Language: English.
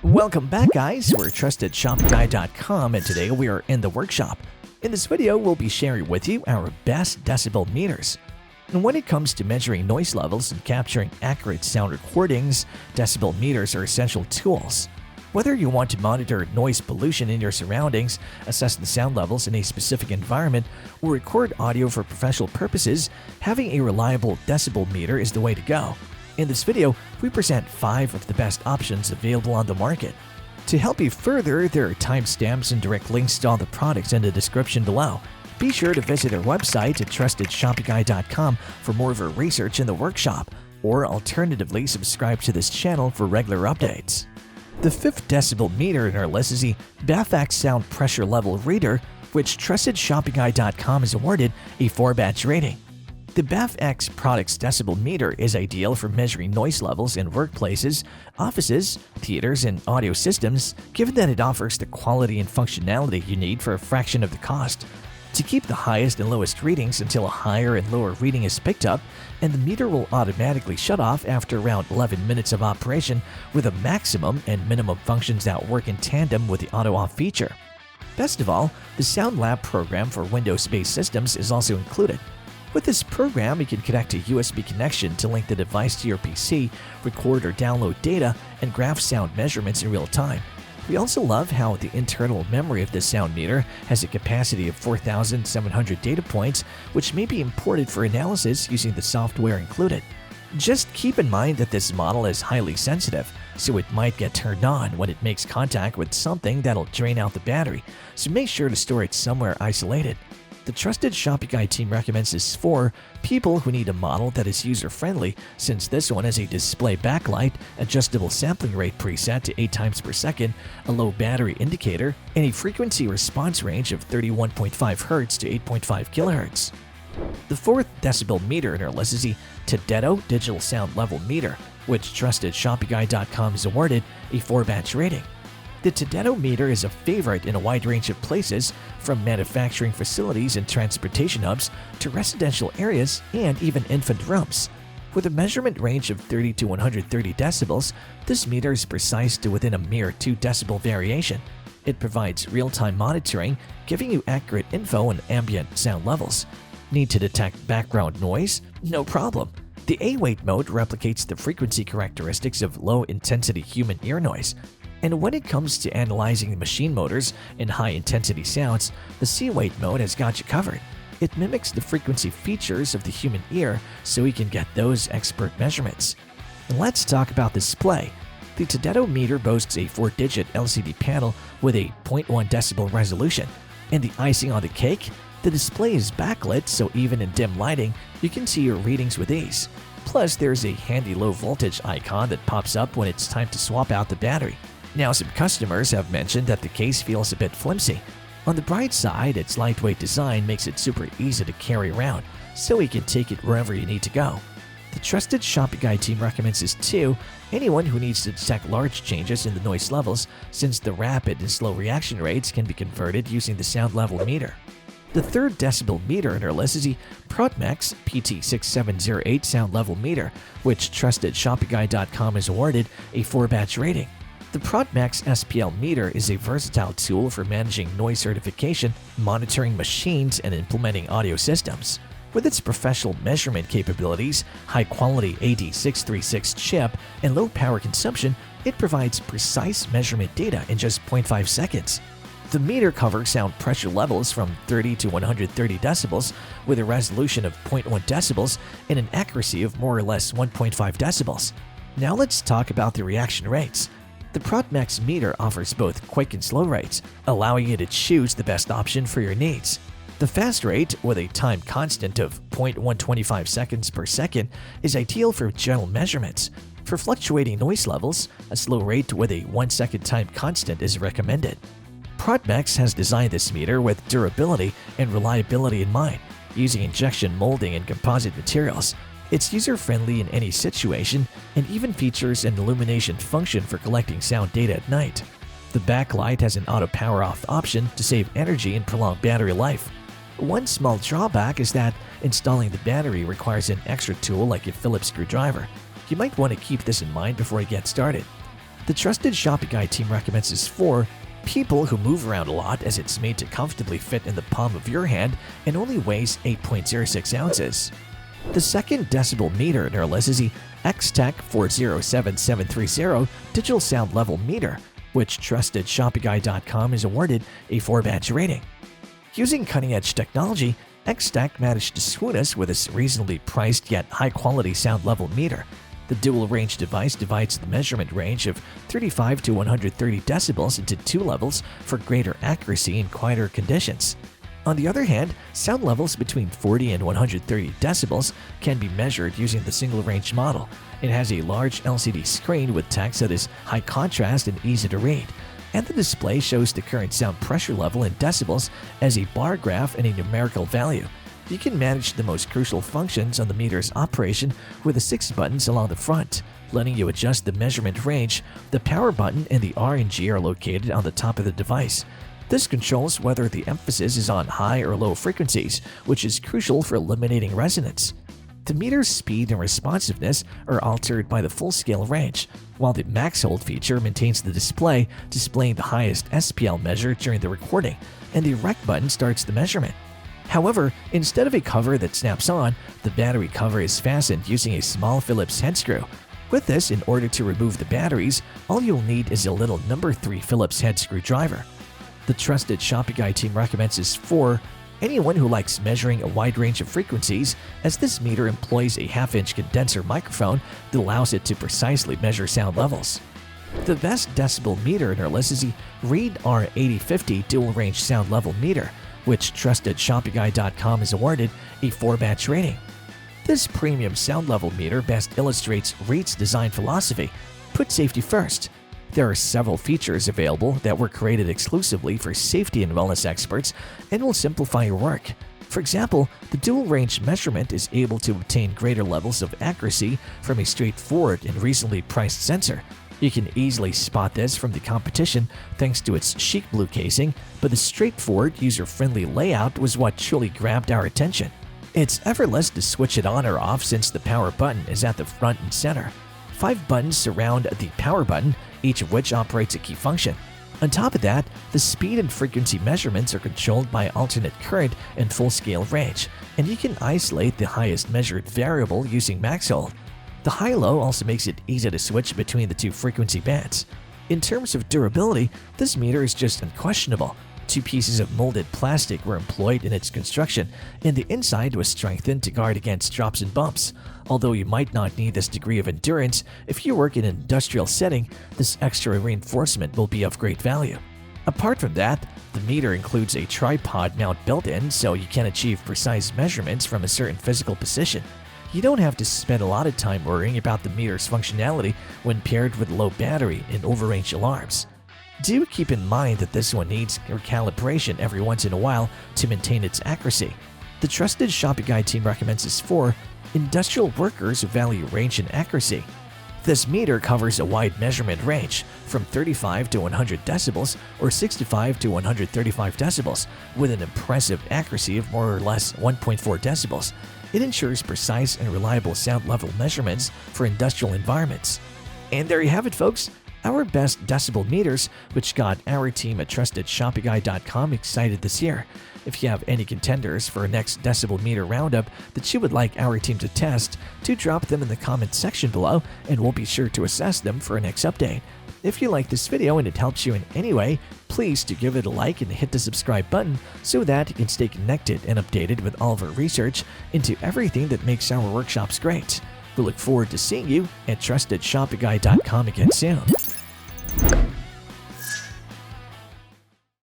Welcome back, guys. We're TrustedShopGuy.com, and today we are in the workshop. In this video, we'll be sharing with you our best decibel meters. And when it comes to measuring noise levels and capturing accurate sound recordings, decibel meters are essential tools. Whether you want to monitor noise pollution in your surroundings, assess the sound levels in a specific environment, or record audio for professional purposes, having a reliable decibel meter is the way to go. In this video, we present 5 of the best options available on the market. To help you further, there are timestamps and direct links to all the products in the description below. Be sure to visit our website at TrustedShopGuy.com for more of our research in the workshop, or alternatively subscribe to this channel for regular updates. The 5th decibel meter in our list is the BAFX Sound Pressure Level Reader, which TrustedShopGuy.com has awarded a 4-batch rating. The BAFX product's decibel meter is ideal for measuring noise levels in workplaces, offices, theaters, and audio systems, given that it offers the quality and functionality you need for a fraction of the cost. To keep the highest and lowest readings until a higher and lower reading is picked up, and the meter will automatically shut off after around 11 minutes of operation with a maximum and minimum functions that work in tandem with the auto-off feature. Best of all, the Sound Lab program for Windows-based systems is also included. With this program, you can connect a USB connection to link the device to your PC, record or download data, and graph sound measurements in real time. We also love how the internal memory of this sound meter has a capacity of 4,700 data points, which may be imported for analysis using the software included. Just keep in mind that this model is highly sensitive, so it might get turned on when it makes contact with something that'll drain out the battery, so make sure to store it somewhere isolated. The Trusted Shopee Guy team recommends this for people who need a model that is user-friendly, since this one has a display backlight, adjustable sampling rate preset to 8 times per second, a low battery indicator, and a frequency response range of 31.5 Hz to 8.5 kHz. The 4th decibel meter in our list is the Tadeto Digital Sound Level Meter, which TrustedShopGuy.com has awarded a 4-batch rating. The Tadeto meter is a favorite in a wide range of places, from manufacturing facilities and transportation hubs to residential areas and even infant rooms. With a measurement range of 30 to 130 decibels, this meter is precise to within a mere 2 decibel variation. It provides real-time monitoring, giving you accurate info on ambient sound levels. Need to detect background noise? No problem. The A-Weight mode replicates the frequency characteristics of low-intensity human ear noise. And when it comes to analyzing the machine motors and high-intensity sounds, the C-Weight mode has got you covered. It mimics the frequency features of the human ear, so we can get those expert measurements. And let's talk about display. The Tadeto meter boasts a 4-digit LCD panel with a 0.1 decibel resolution. And the icing on the cake? The display is backlit, so even in dim lighting, you can see your readings with ease. Plus, there's a handy low-voltage icon that pops up when it's time to swap out the battery. Now, some customers have mentioned that the case feels a bit flimsy. On the bright side, its lightweight design makes it super easy to carry around, so you can take it wherever you need to go. The Trusted Shopee Guy team recommends this to anyone who needs to detect large changes in the noise levels, since the rapid and slow reaction rates can be converted using the sound level meter. The 3rd decibel meter in our list is the Protmex PT02 Sound Level Meter, which TrustedShopGuy.com has awarded a 4-batch rating. The Protmex SPL meter is a versatile tool for managing noise certification, monitoring machines, and implementing audio systems. With its professional measurement capabilities, high-quality AD636 chip, and low power consumption, it provides precise measurement data in just 0.5 seconds. The meter covers sound pressure levels from 30 to 130 decibels with a resolution of 0.1 decibels and an accuracy of more or less 1.5 decibels. Now let's talk about the reaction rates. The Protmex meter offers both quick and slow rates, allowing you to choose the best option for your needs. The fast rate, with a time constant of 0.125 seconds per second, is ideal for general measurements. For fluctuating noise levels, a slow rate with a 1-second time constant is recommended. Protmex has designed this meter with durability and reliability in mind, using injection molding and composite materials. It's user-friendly in any situation and even features an illumination function for collecting sound data at night. The backlight has an auto power-off option to save energy and prolong battery life. One small drawback is that installing the battery requires an extra tool like a Phillips screwdriver. You might want to keep this in mind before you get started. The trusted Shopping Guide team recommends this for people who move around a lot, as it's made to comfortably fit in the palm of your hand and only weighs 8.06 ounces. The second decibel meter in our list is the Extech 407730 digital sound level meter, which trusted ShoppingGuide.com is awarded a 4-batch rating. Using cutting-edge technology, Extech managed to swoon us with this reasonably priced yet high-quality sound level meter. The dual-range device divides the measurement range of 35 to 130 decibels into 2 levels for greater accuracy in quieter conditions. On the other hand, sound levels between 40 and 130 decibels can be measured using the single-range model. It has a large LCD screen with text that is high contrast and easy to read, and the display shows the current sound pressure level in decibels as a bar graph and a numerical value. You can manage the most crucial functions on the meter's operation with the 6 buttons along the front, letting you adjust the measurement range. The power button and the R and G are located on the top of the device. This controls whether the emphasis is on high or low frequencies, which is crucial for eliminating resonance. The meter's speed and responsiveness are altered by the full-scale range, while the max hold feature maintains the display displaying the highest SPL measure during the recording, and the rec button starts the measurement. However, instead of a cover that snaps on, the battery cover is fastened using a small Phillips head screw. With this, in order to remove the batteries, all you'll need is a little number 3 Phillips head screwdriver. The trusted Shopping Guide team recommends this for anyone who likes measuring a wide range of frequencies, as this meter employs a half-inch condenser microphone that allows it to precisely measure sound levels. The best decibel meter in our list is the Reed R8050 dual-range sound level meter, which trusted ShoppingGuide.com is awarded a 4-batch rating. This premium sound level meter best illustrates Reed's design philosophy: put safety first. There are several features available that were created exclusively for safety and wellness experts and will simplify your work. For example, the dual-range measurement is able to obtain greater levels of accuracy from a straightforward and reasonably priced sensor. You can easily spot this from the competition thanks to its chic blue casing, but the straightforward, user-friendly layout was what truly grabbed our attention. It's effortless to switch it on or off since the power button is at the front and center. 5 buttons surround the power button, each of which operates a key function. On top of that, the speed and frequency measurements are controlled by alternate current and full-scale range, and you can isolate the highest measured variable using max hold. The high-low also makes it easy to switch between the 2 frequency bands. In terms of durability, this meter is just unquestionable. 2 pieces of molded plastic were employed in its construction, and the inside was strengthened to guard against drops and bumps. Although you might not need this degree of endurance, if you work in an industrial setting, this extra reinforcement will be of great value. Apart from that, the meter includes a tripod mount built in, so you can achieve precise measurements from a certain physical position. You don't have to spend a lot of time worrying about the meter's functionality when paired with low battery and overrange alarms. Do keep in mind that this one needs recalibration every once in a while to maintain its accuracy. The trusted Shopping Guide team recommends this for industrial workers who value range and accuracy. This meter covers a wide measurement range from 35 to 100 decibels or 65 to 135 decibels with an impressive accuracy of more or less 1.4 decibels. It ensures precise and reliable sound level measurements for industrial environments. And there you have it, folks. Our best decibel meters, which got our team at TrustedShoppingGuide.com excited this year. If you have any contenders for our next decibel meter roundup that you would like our team to test, do drop them in the comment section below, and we'll be sure to assess them for our next update. If you like this video and it helps you in any way, please do give it a like and hit the subscribe button so that you can stay connected and updated with all of our research into everything that makes our workshops great. We look forward to seeing you at TrustedShoppingGuide.com again soon.